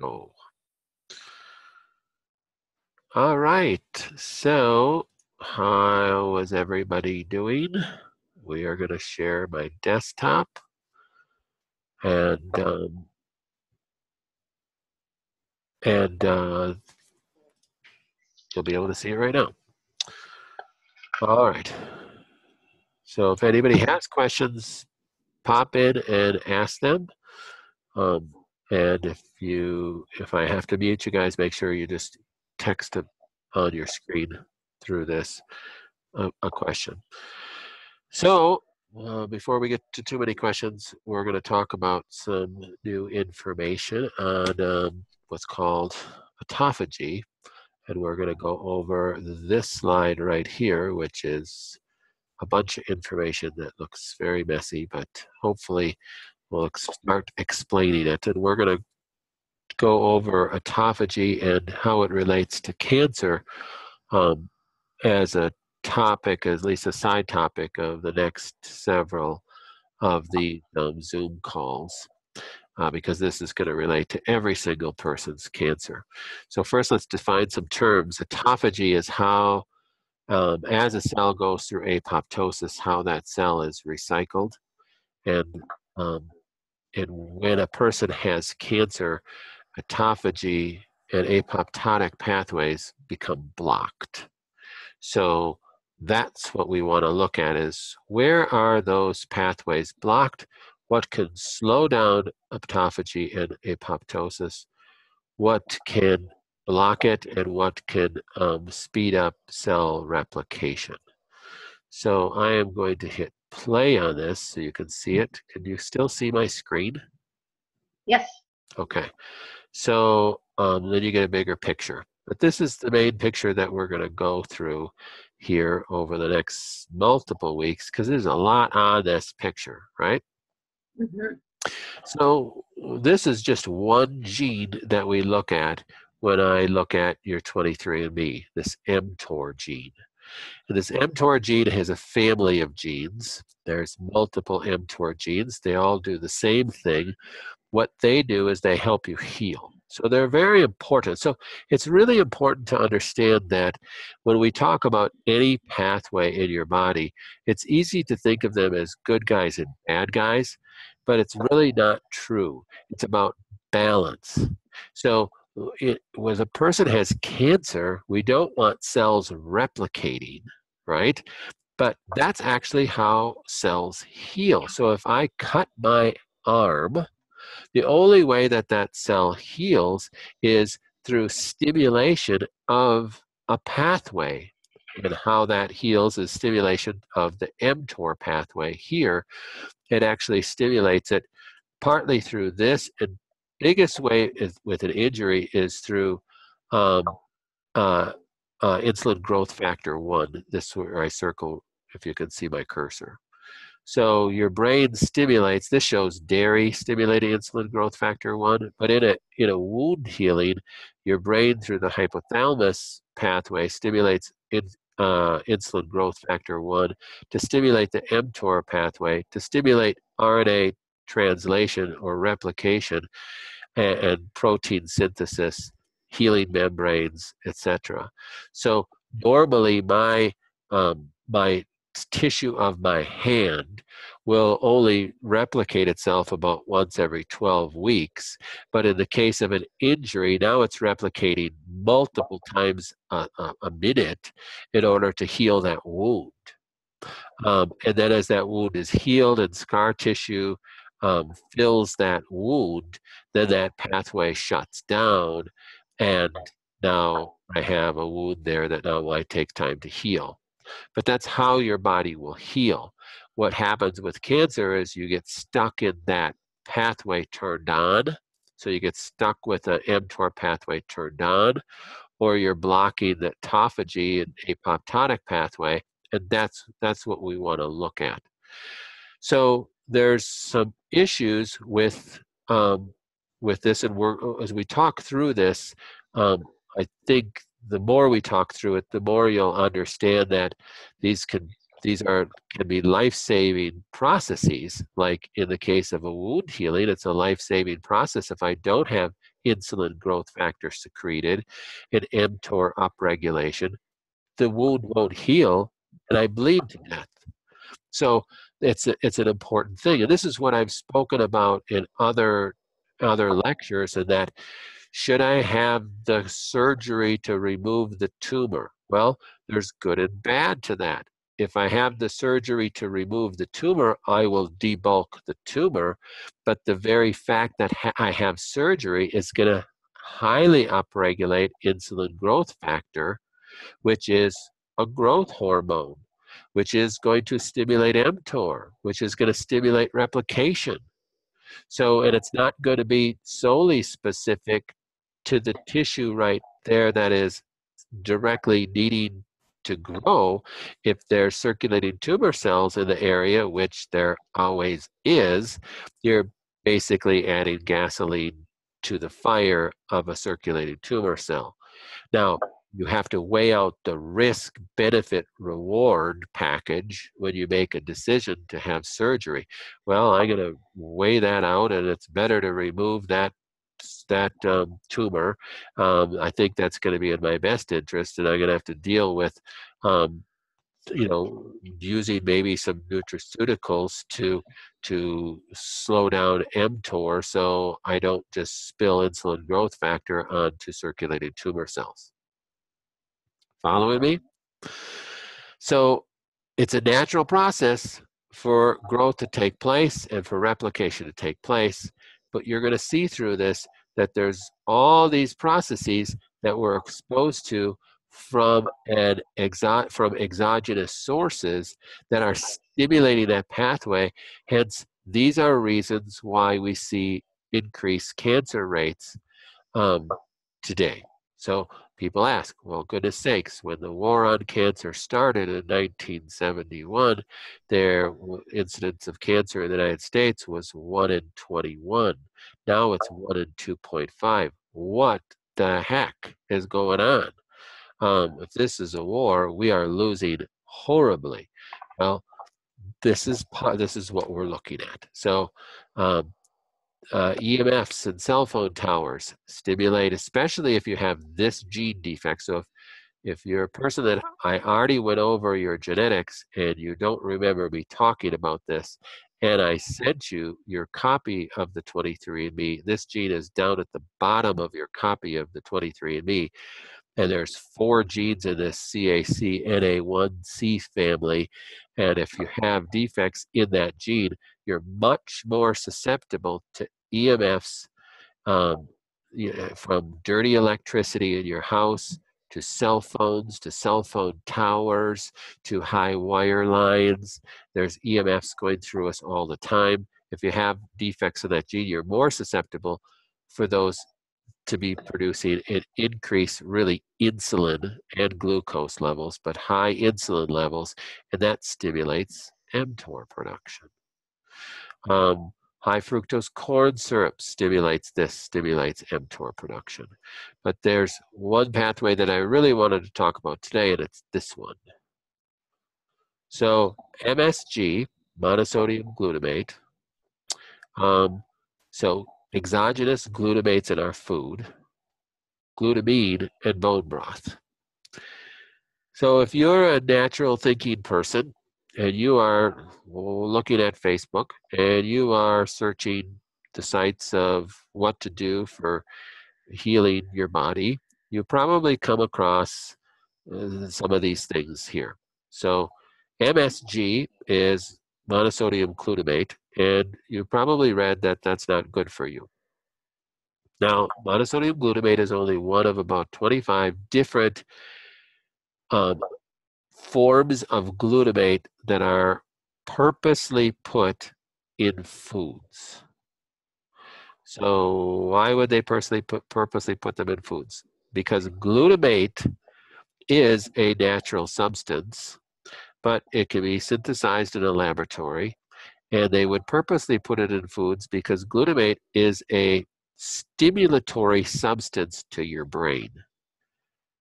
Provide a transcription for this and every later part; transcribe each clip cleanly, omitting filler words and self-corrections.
go. All right, so how is everybody doing? We are going to share my desktop, and you'll be able to see it right now. All right, so if anybody has questions, pop in and ask them. And if I have to mute you guys, make sure you just text it on your screen through this a question. So before we get to too many questions, we're going to talk about some new information on what's called autophagy. And we're going to go over this slide right here, which is a bunch of information that looks very messy, but hopefully we'll start explaining it. And we're going to go over autophagy and how it relates to cancer as a topic, at least a side topic of the next several of the Zoom calls, because this is going to relate to every single person's cancer. So first, let's define some terms. Autophagy is how, as a cell goes through apoptosis, how that cell is recycled. And when a person has cancer, autophagy and apoptotic pathways become blocked. So that's what we want to look at, is where are those pathways blocked? What can slow down autophagy and apoptosis? What can block it, and what can speed up cell replication? So I am going to hit play on this so you can see it. Can you still see my screen? Yes. Okay. So then you get a bigger picture. But this is the main picture that we're going to go through here over the next multiple weeks, because there's a lot on this picture, right? Mm-hmm. So this is just one gene that we look at when I look at your 23andMe, this mTOR gene. And this mTOR gene has a family of genes. There's multiple mTOR genes. They all do the same thing. What they do is they help you heal. So they're very important. So it's really important to understand that when we talk about any pathway in your body, it's easy to think of them as good guys and bad guys, but it's really not true. It's about balance. So when a person has cancer, we don't want cells replicating, right? But that's actually how cells heal. So if I cut my arm, the only way that that cell heals is through stimulation of a pathway. And how that heals is stimulation of the mTOR pathway here. It actually stimulates it partly through this, and biggest way is, with an injury, is through insulin growth factor 1. This is where I circle, if you can see my cursor. So your brain stimulates, this shows dairy stimulating insulin growth factor 1, but in a wound healing, your brain through the hypothalamus pathway stimulates insulin growth factor 1 to stimulate the mTOR pathway, to stimulate RNA translation or replication and protein synthesis, healing membranes, etc. So normally my tissue of my hand will only replicate itself about once every 12 weeks. But in the case of an injury, now it's replicating multiple times a minute in order to heal that wound. And then as that wound is healed and scar tissue fills that wound, then that pathway shuts down, and now I have a wound there that now might take time to heal. But that's how your body will heal. What happens with cancer is you get stuck in that pathway turned on. So you get stuck with an mTOR pathway turned on, or you're blocking the autophagy and apoptotic pathway, and that's what we want to look at. So there's some issues with this, and as we talk through this, I think the more we talk through it, the more you'll understand that these can These can be life-saving processes. Like in the case of a wound healing, it's a life-saving process. If I don't have insulin growth factor secreted and mTOR upregulation, the wound won't heal and I bleed to death. So it's an important thing. And this is what I've spoken about in other lectures, and that should I have the surgery to remove the tumor? Well, there's good and bad to that. If I have the surgery to remove the tumor, I will debulk the tumor, but the very fact that I have surgery is going to highly upregulate insulin growth factor, which is a growth hormone, which is going to stimulate mTOR, which is going to stimulate replication. So, and it's not going to be solely specific to the tissue right there that is directly needing to grow. If there's circulating tumor cells in the area, which there always is, you're basically adding gasoline to the fire of a circulating tumor cell. Now, you have to weigh out the risk, benefit, reward package when you make a decision to have surgery. Well, I'm going to weigh that out, and it's better to remove that tumor. I think that's going to be in my best interest, and I'm going to have to deal with using maybe some nutraceuticals to slow down mTOR so I don't just spill insulin growth factor onto circulating tumor cells. Following me? So it's a natural process for growth to take place and for replication to take place, but you're going to see through this that there's all these processes that we're exposed to from exogenous sources that are stimulating that pathway. Hence, these are reasons why we see increased cancer rates today. So people ask, well, goodness sakes, when the war on cancer started in 1971, their incidence of cancer in the United States was 1 in 21. Now it's 1 in 2.5. What the heck is going on? If this is a war, we are losing horribly. Well, this is what we're looking at. So EMFs and cell phone towers stimulate, especially if you have this gene defect. So if you're a person that I already went over your genetics and you don't remember me talking about this, and I sent you your copy of the 23andMe, this gene is down at the bottom of your copy of the 23andMe, and there's 4 genes in this CACNA1C family, and if you have defects in that gene, you're much more susceptible to EMFs, from dirty electricity in your house to cell phones, to cell phone towers, to high wire lines. There's EMFs going through us all the time. If you have defects in that gene, you're more susceptible for those to be producing an increase, really, insulin and glucose levels, but high insulin levels, and that stimulates mTOR production. High fructose corn syrup stimulates mTOR production. But there's one pathway that I really wanted to talk about today, and it's this one. So MSG, monosodium glutamate, so exogenous glutamates in our food, glutamine, and bone broth. So if you're a natural thinking person and you are looking at Facebook and you are searching the sites of what to do for healing your body, you probably come across some of these things here. So MSG is monosodium glutamate, and you probably read that that's not good for you. Now, monosodium glutamate is only one of about 25 different forms of glutamate that are purposely put in foods. So why would they purposely put them in foods? Because glutamate is a natural substance, but it can be synthesized in a laboratory, and they would purposely put it in foods because glutamate is a stimulatory substance to your brain.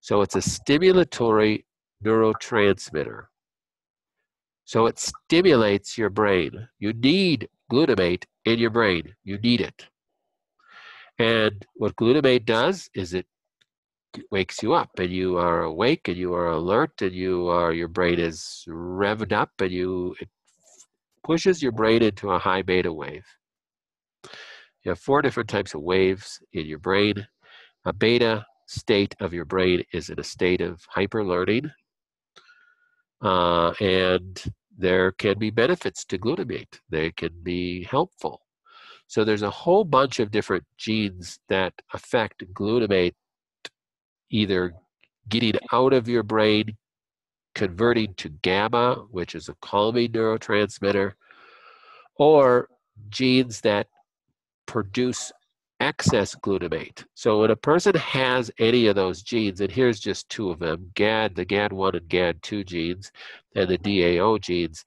So it's a stimulatory neurotransmitter. So it stimulates your brain. You need glutamate in your brain. You need it. And what glutamate does is it wakes you up, and you are awake, and you are alert, and your brain is revved up, and it pushes your brain into a high beta wave. You have 4 different types of waves in your brain. A beta state of your brain is in a state of hyper learning, and there can be benefits to glutamate. They can be helpful. So there's a whole bunch of different genes that affect glutamate, either getting out of your brain, converting to GABA, which is a calming neurotransmitter, or genes that produce excess glutamate. So when a person has any of those genes, and here's just 2 of them, the GAD1 and GAD2 genes and the DAO genes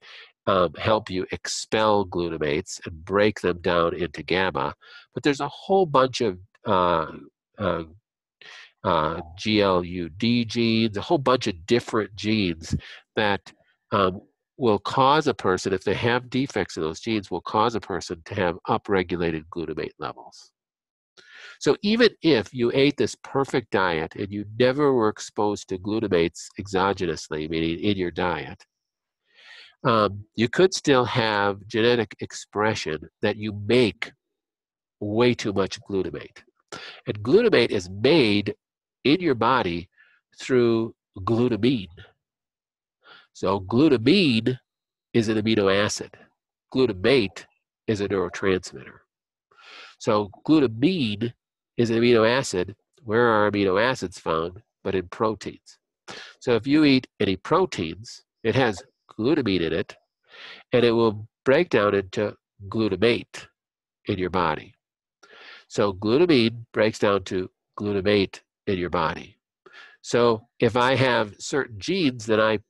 help you expel glutamates and break them down into GABA. But there's a whole bunch of GLUD genes, a whole bunch of different genes that will cause a person, if they have defects in those genes, will cause a person to have upregulated glutamate levels. So even if you ate this perfect diet and you never were exposed to glutamates exogenously, meaning in your diet, you could still have genetic expression that you make way too much glutamate. And glutamate is made in your body through glutamine. So glutamine is an amino acid. Glutamate is a neurotransmitter. So glutamine is an amino acid. Where are amino acids found? But in proteins. So if you eat any proteins, it has glutamine in it, and it will break down into glutamate in your body. So glutamine breaks down to glutamate in your body. So if I have certain genes that I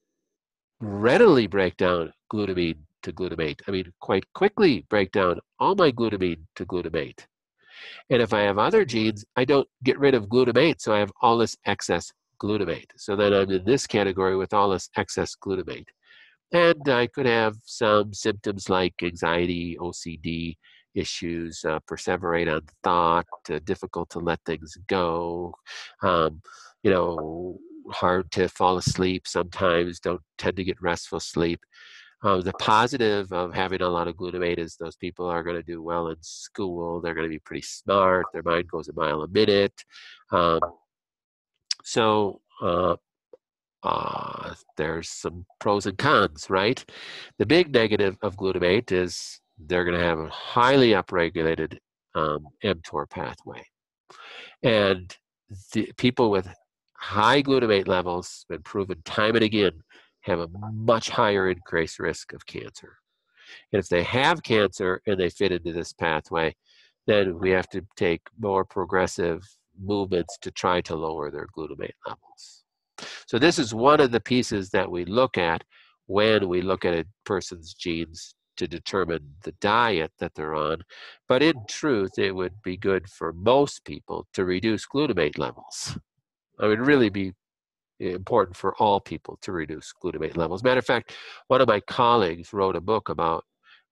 readily break down glutamine to glutamate, I mean, quite quickly break down all my glutamine to glutamate. And if I have other genes, I don't get rid of glutamate, so I have all this excess glutamate. So then I'm in this category with all this excess glutamate. And I could have some symptoms like anxiety, OCD issues, perseverate on thought, difficult to let things go, you know, hard to fall asleep sometimes, don't tend to get restful sleep. The positive of having a lot of glutamate is those people are going to do well in school. They're going to be pretty smart. Their mind goes a mile a minute. So there's some pros and cons, right? The big negative of glutamate is they're going to have a highly upregulated mTOR pathway. And the people with high glutamate levels, been proven time and again, have a much higher increased risk of cancer. And if they have cancer and they fit into this pathway, then we have to take more progressive movements to try to lower their glutamate levels. So this is one of the pieces that we look at when we look at a person's genes to determine the diet that they're on. But in truth, it would be good for most people to reduce glutamate levels. It would really be important for all people to reduce glutamate levels. Matter of fact, one of my colleagues wrote a book about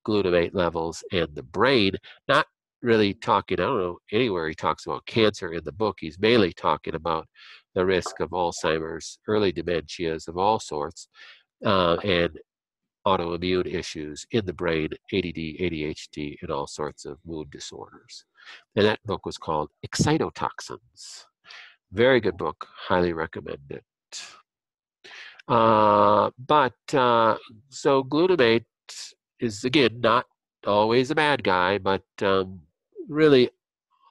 glutamate levels and the brain, not really talking, I don't know anywhere he talks about cancer in the book. He's mainly talking about the risk of Alzheimer's, early dementias of all sorts, and autoimmune issues in the brain, ADD, ADHD, and all sorts of mood disorders. And that book was called Excitotoxins. Very good book, highly recommend it. So glutamate is, again, not always a bad guy, but really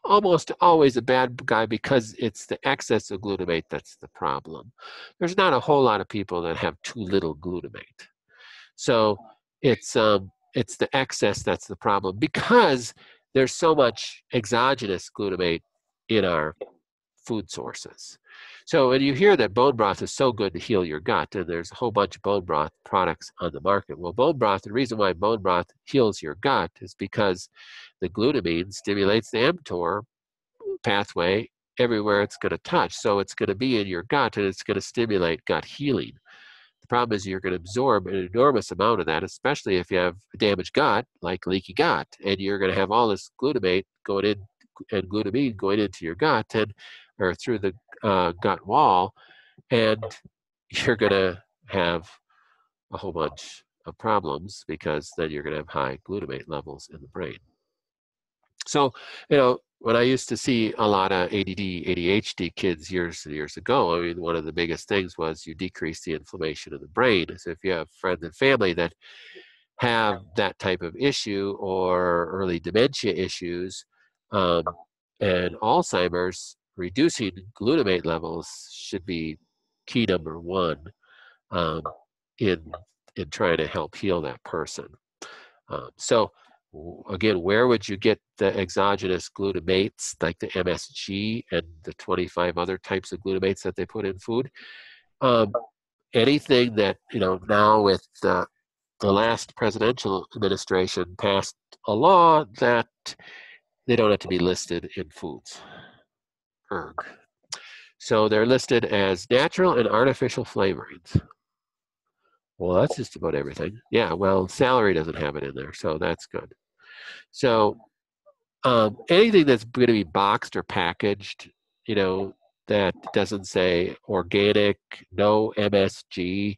almost always a bad guy because it's the excess of glutamate that's the problem. There's not a whole lot of people that have too little glutamate. So it's the excess that's the problem because there's so much exogenous glutamate in our food sources. So when you hear that bone broth is so good to heal your gut, and there's a whole bunch of bone broth products on the market. Well, bone broth, the reason why bone broth heals your gut is because the glutamine stimulates the mTOR pathway everywhere it's going to touch. So it's going to be in your gut, and it's going to stimulate gut healing. The problem is you're going to absorb an enormous amount of that, especially if you have a damaged gut, like leaky gut, and you're going to have all this glutamate going in and glutamine going into your gut and or through the gut wall, and you're going to have a whole bunch of problems because then you're going to have high glutamate levels in the brain. So, when I used to see a lot of ADD, ADHD kids years and years ago, I mean, one of the biggest things was you decrease the inflammation of the brain. So if you have friends and family that have that type of issue or early dementia issues and Alzheimer's, reducing glutamate levels should be key number one um, in trying to help heal that person. So again, where would you get the exogenous glutamates like the MSG and the 25 other types of glutamates that they put in food? Anything that, now with the last presidential administration passed a law that they don't have to be listed in foods. ERG. So they're listed as natural and artificial flavorings. Well, that's just about everything. Yeah, well, celery doesn't have it in there, so that's good. So anything that's going to be boxed or packaged, that doesn't say organic, no MSG,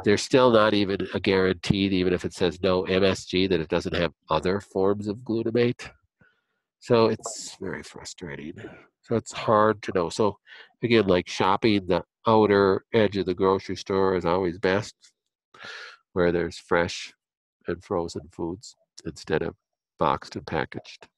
there's still not even a guarantee, even if it says no MSG, that it doesn't have other forms of glutamate. So it's very frustrating. So it's hard to know. So again, like shopping the outer edge of the grocery store is always best, where there's fresh and frozen foods instead of boxed and packaged.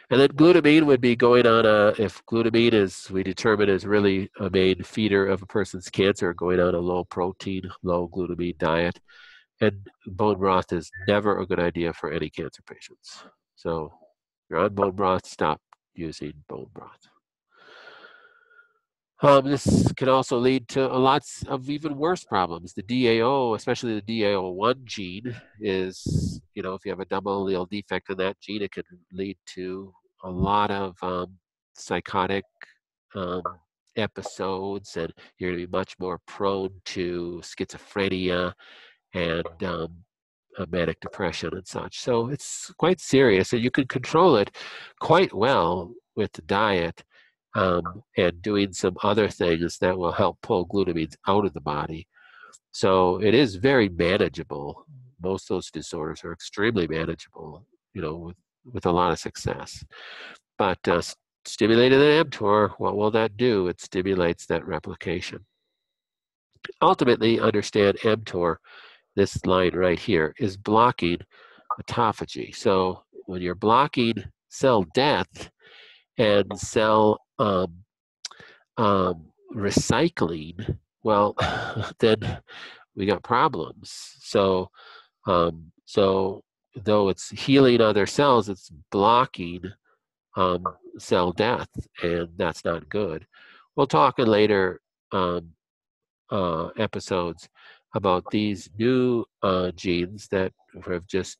And then glutamine would be going on if glutamine is, we determine, is really a main feeder of a person's cancer, going on a low protein, low glutamine diet. And bone broth is never a good idea for any cancer patients. So if you're on bone broth, stop using bone broth. This can also lead to lots of even worse problems. The DAO, especially the DAO1 gene, is, if you have a double allele defect in that gene, it can lead to a lot of psychotic episodes, and you're going to be much more prone to schizophrenia and manic depression and such. So it's quite serious, and you can control it quite well with the diet. And doing some other things that will help pull glutamines out of the body. So it is very manageable. Most of those disorders are extremely manageable, with a lot of success. But stimulating the mTOR, what will that do? It stimulates that replication. Ultimately, understand mTOR, this line right here, is blocking autophagy. So when you're blocking cell death and cell recycling, well, then we got problems. So, so though it's healing other cells, it's blocking cell death, and that's not good. We'll talk in later episodes about these new genes that have just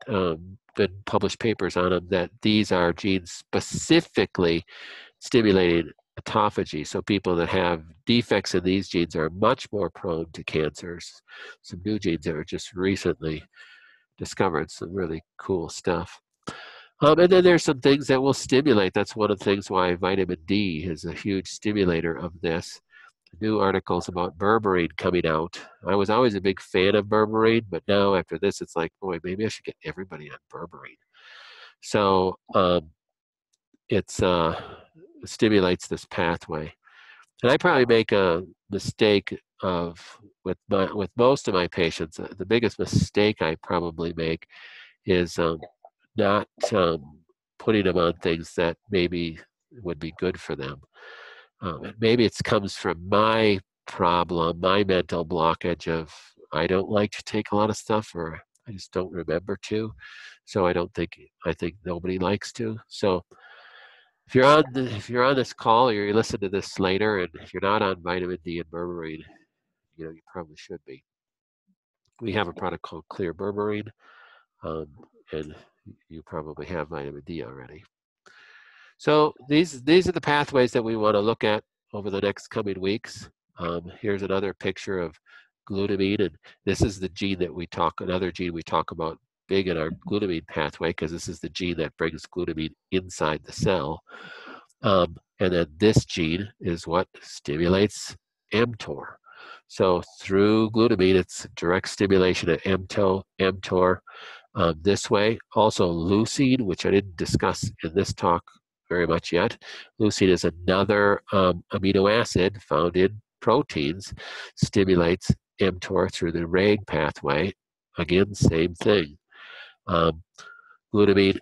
been published papers on them, that these are genes specifically stimulating autophagy. So people that have defects in these genes are much more prone to cancers. Some new genes that were just recently discovered, some really cool stuff. And then there's some things that will stimulate. That's one of the things why vitamin D is a huge stimulator of this. New articles about berberine coming out. I was always a big fan of berberine, but now after this, it's like, boy, maybe I should get everybody on berberine. So it stimulates this pathway. And I probably make a mistake with most of my patients. The biggest mistake I probably make is not putting them on things that maybe would be good for them. Maybe it comes from my problem, my mental blockage of I don't like to take a lot of stuff, or I just don't remember to. So I think nobody likes to. So if you're on this call, or you listen to this later, and if you're not on vitamin D and berberine, you probably should be. We have a product called Clear Berberine, and you probably have vitamin D already. So these are the pathways that we want to look at over the next coming weeks. Here's another picture of glutamine, and this is the gene that we talk, another gene we talk about big in our glutamine pathway, because this is the gene that brings glutamine inside the cell. And then this gene is what stimulates mTOR. So through glutamine, it's direct stimulation of mTOR this way. Also leucine, which I didn't discuss in this talk very much yet. Leucine is another amino acid found in proteins, stimulates mTOR through the RAG pathway. Again, same thing. Glutamate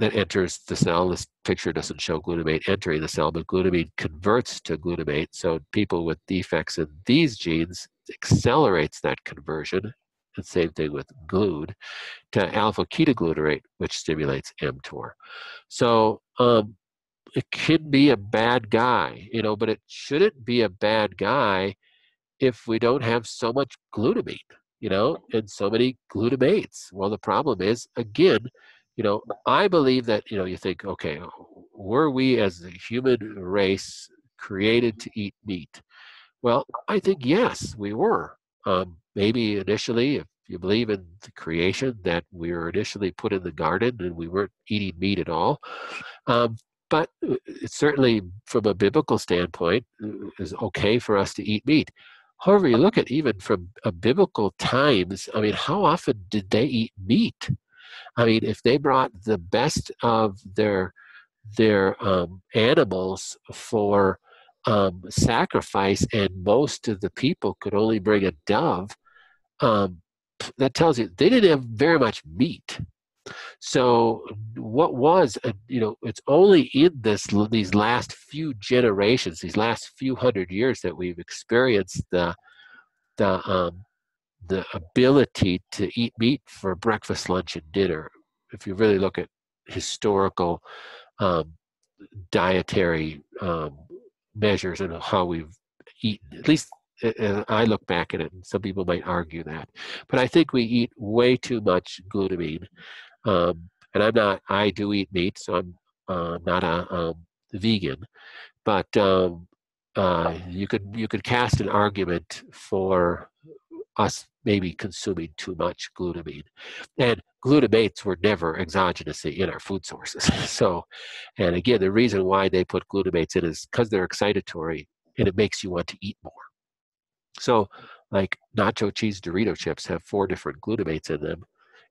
that enters the cell. This picture doesn't show glutamate entering the cell, but glutamine converts to glutamate. So people with defects in these genes accelerates that conversion. And same thing with GLUD to alpha ketoglutarate, which stimulates mTOR. So it can be a bad guy, but it shouldn't be a bad guy if we don't have so much glutamine, and so many glutamates. Well, the problem is, again, I believe that, you think, okay, were we as a human race created to eat meat? Well, I think yes, we were. Maybe initially, if you believe in the creation, that we were initially put in the garden and we weren't eating meat at all. But it's certainly, from a biblical standpoint, is okay for us to eat meat. However, you look at even from biblical times, I mean, how often did they eat meat? I mean, if they brought the best of their animals for sacrifice, and most of the people could only bring a dove, that tells you they didn't have very much meat. So what was, it's only in these last few generations, these last few hundred years, that we've experienced the ability to eat meat for breakfast, lunch, and dinner. If you really look at historical dietary measures and how we've eaten, at least I look back at it, and some people might argue that, but I think we eat way too much glutamine. And I do eat meat, so I'm not a vegan, but you could cast an argument for us maybe consuming too much glutamine. And glutamates were never exogenously in our food sources. So, and again, the reason why they put glutamates in is because they're excitatory and it makes you want to eat more. So, like nacho cheese Dorito chips have 4 different glutamates in them.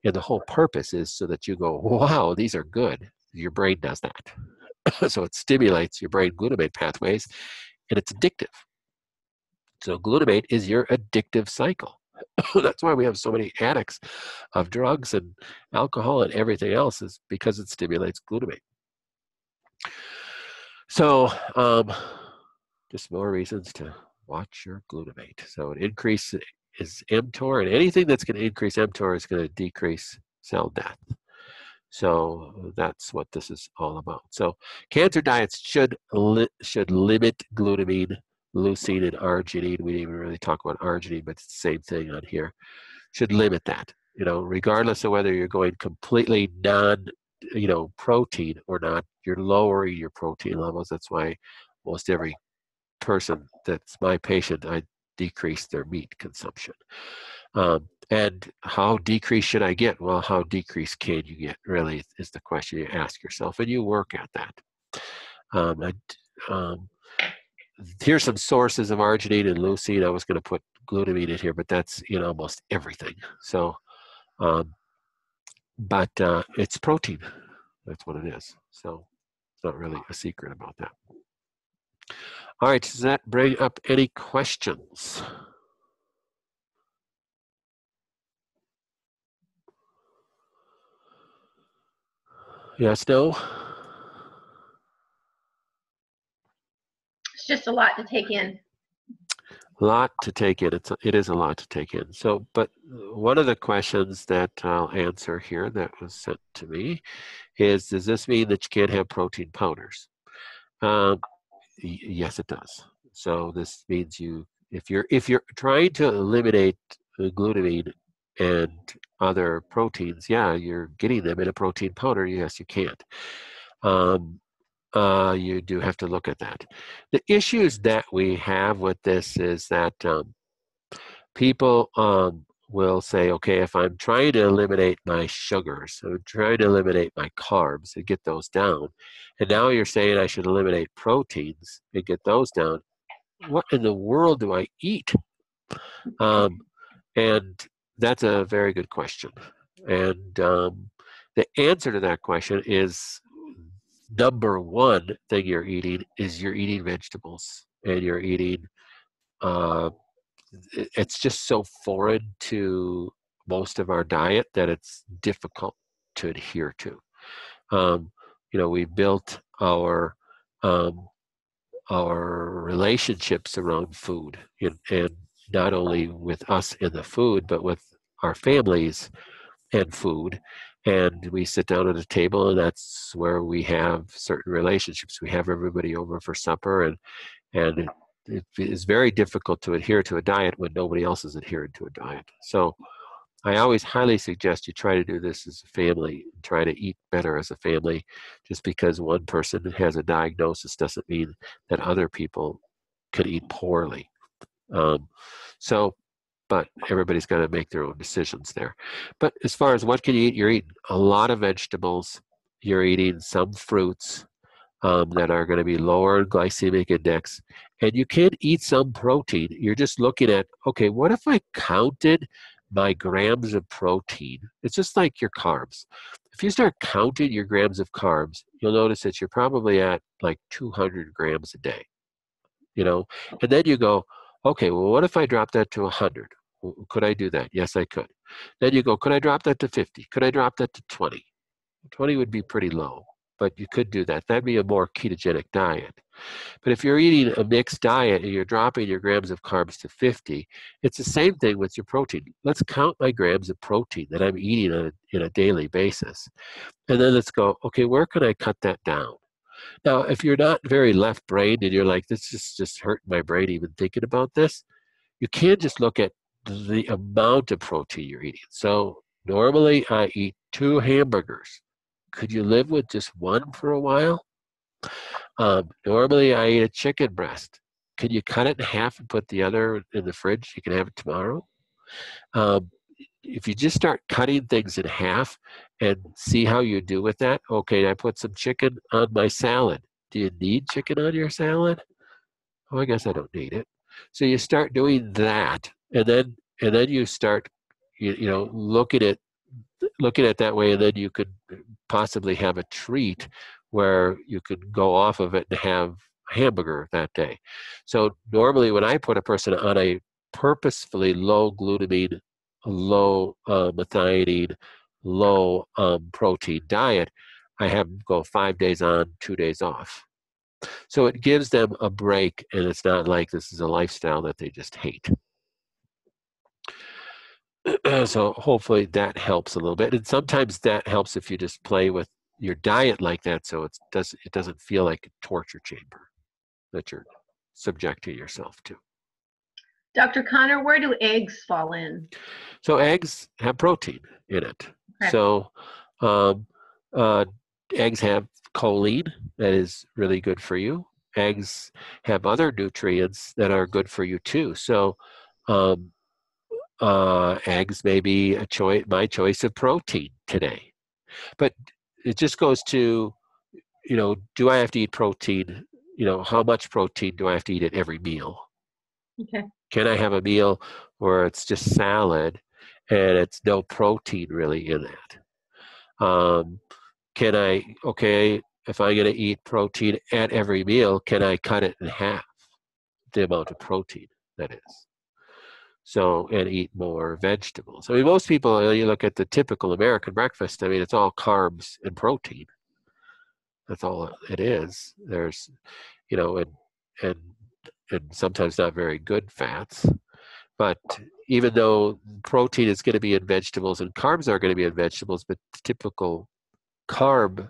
And the whole purpose is so that you go, wow, these are good. Your brain does that. So it stimulates your brain glutamate pathways, and it's addictive. So glutamate is your addictive cycle. That's why we have so many addicts of drugs and alcohol and everything else, is because it stimulates glutamate. So just more reasons to watch your glutamate. So an increase is mTOR, and anything that's going to increase mTOR is going to decrease cell death. So that's what this is all about. So cancer diets should limit glutamine, leucine, and arginine. We didn't even really talk about arginine, but it's the same thing on here. Should limit that, regardless of whether you're going completely protein or not, you're lowering your protein levels. That's why most every person that's my patient, I decrease their meat consumption. And how decreased should I get? Well, how decreased can you get, really, is the question you ask yourself, and you work at that. Here's some sources of arginine and leucine. I was going to put glutamine in here, but that's in almost everything. So, but it's protein. That's what it is. So it's not really a secret about that. All right, does that bring up any questions? Yes, no? It's just a lot to take in. A lot to take in. It is a lot to take in. So, but one of the questions that I'll answer here that was sent to me is, does this mean that you can't have protein powders? Yes, it does. So this means if you're trying to eliminate glutamine and other proteins, yeah, you're getting them in a protein powder. Yes, you can't. you do have to look at that. The issues that we have with this is that people will say, okay, if I'm trying to eliminate my sugars, so I'm trying to eliminate my carbs and get those down, and now you're saying I should eliminate proteins and get those down, what in the world do I eat? And that's a very good question. And the answer to that question is number one thing you're eating is you're eating vegetables and you're eating it's just so foreign to most of our diet that it's difficult to adhere to. We built um, our relationships around food, and not only with us and the food, but with our families and food. And we sit down at a table, and that's where we have certain relationships. We have everybody over for supper, and it is very difficult to adhere to a diet when nobody else is adhering to a diet. So I always highly suggest you try to do this as a family, try to eat better as a family. Just because one person has a diagnosis doesn't mean that other people could eat poorly. Um, so, but everybody's got to make their own decisions there. But as far as what can you eat, you're eating a lot of vegetables, you're eating some fruits, that are going to be lower in glycemic index. And you can eat some protein. You're just looking at, okay, what if I counted my grams of protein? It's just like your carbs. If you start counting your grams of carbs, you'll notice that you're probably at like 200 grams a day, and then you go, okay, well, what if I drop that to 100? Could I do that? Yes, I could. Then you go, could I drop that to 50? Could I drop that to 20? 20 would be pretty low, but you could do that. That'd be a more ketogenic diet. But if you're eating a mixed diet and you're dropping your grams of carbs to 50, it's the same thing with your protein. Let's count my grams of protein that I'm eating on a daily basis. And then let's go, okay, where can I cut that down? Now, if you're not very left-brained and you're like, this is just hurting my brain even thinking about this, you can't just look at the amount of protein you're eating. So normally I eat 2 hamburgers. Could you live with just one for a while? Normally I eat a chicken breast. Can you cut it in half and put the other in the fridge? You can have it tomorrow. Um, if you just start cutting things in half and see how you do with that, okay, I put some chicken on my salad. Do you need chicken on your salad? Oh, I guess I don't need it. So you start doing that, and then you start, looking at that way, and then you could possibly have a treat where you could go off of it and have a hamburger that day. So normally when I put a person on a purposefully low glutamine, low methionine, low protein diet, I have them go 5 days on, 2 days off. So it gives them a break, and it's not like this is a lifestyle that they just hate. So hopefully that helps a little bit. And sometimes that helps if you just play with your diet like that, so it doesn't feel like a torture chamber that you're subjecting yourself to. Dr. Connor, where do eggs fall in? So eggs have protein in it. Okay. So um, eggs have choline that is really good for you. Eggs have other nutrients that are good for you too. So um, eggs may be my choice of protein today. But it just goes to, do I have to eat protein? How much protein do I have to eat at every meal? Okay. Can I have a meal where it's just salad and it's no protein really in that? If I'm going to eat protein at every meal, can I cut it in half, the amount of protein that is? So, and eat more vegetables. I mean, most people, you look at the typical American breakfast, I mean, it's all carbs and protein. That's all it is. There's, and and sometimes not very good fats. But even though protein is going to be in vegetables and carbs are going to be in vegetables, but the typical carb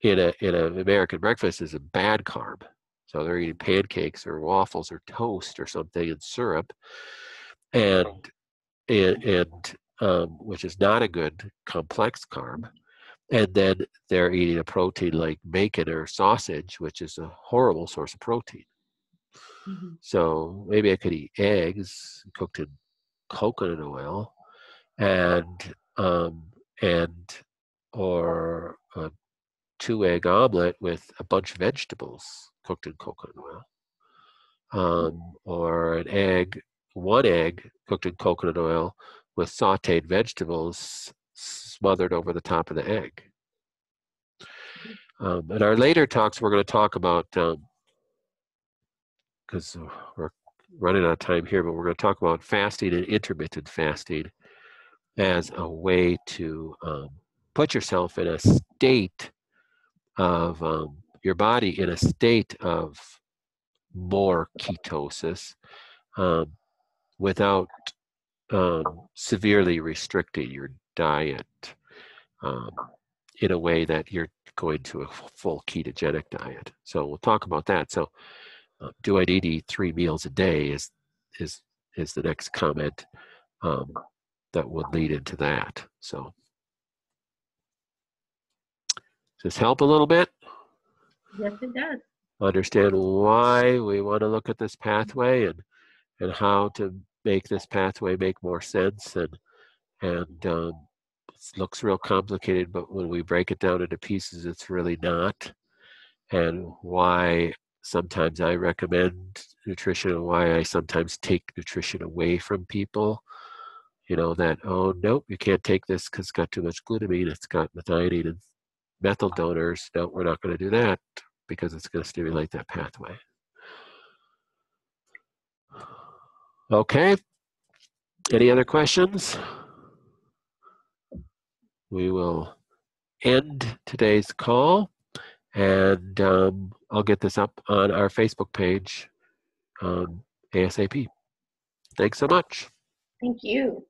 in an American breakfast is a bad carb. So they're eating pancakes or waffles or toast or something and syrup, and which is not a good complex carb. And then they're eating a protein like bacon or sausage, which is a horrible source of protein. Mhm. So maybe I could eat eggs cooked in coconut oil and and or a 2-egg omelet with a bunch of vegetables cooked in coconut oil, or one egg cooked in coconut oil with sautéed vegetables smothered over the top of the egg. In our later talks, we're going to talk about, because we're running out of time here, but we're going to talk about fasting and intermittent fasting as a way to put yourself in a state of your body in a state of more ketosis without severely restricting your diet um, in a way that you're going to a full ketogenic diet. So we'll talk about that. So do I need to eat 3 meals a day is the next comment that would lead into that. So does this help a little bit? Yes, it does. Understand why we want to look at this pathway and how to make this pathway make more sense, and it looks real complicated, but when we break it down into pieces, it's really not. And why sometimes I recommend nutrition and why I sometimes take nutrition away from people. You know, that, oh, nope, you can't take this because it's got too much glutamine, it's got methionine and methyl donors. No, we're not going to do that because it's going to stimulate that pathway. Okay, any other questions? We will end today's call, and I'll get this up on our Facebook page ASAP. Thanks so much. Thank you.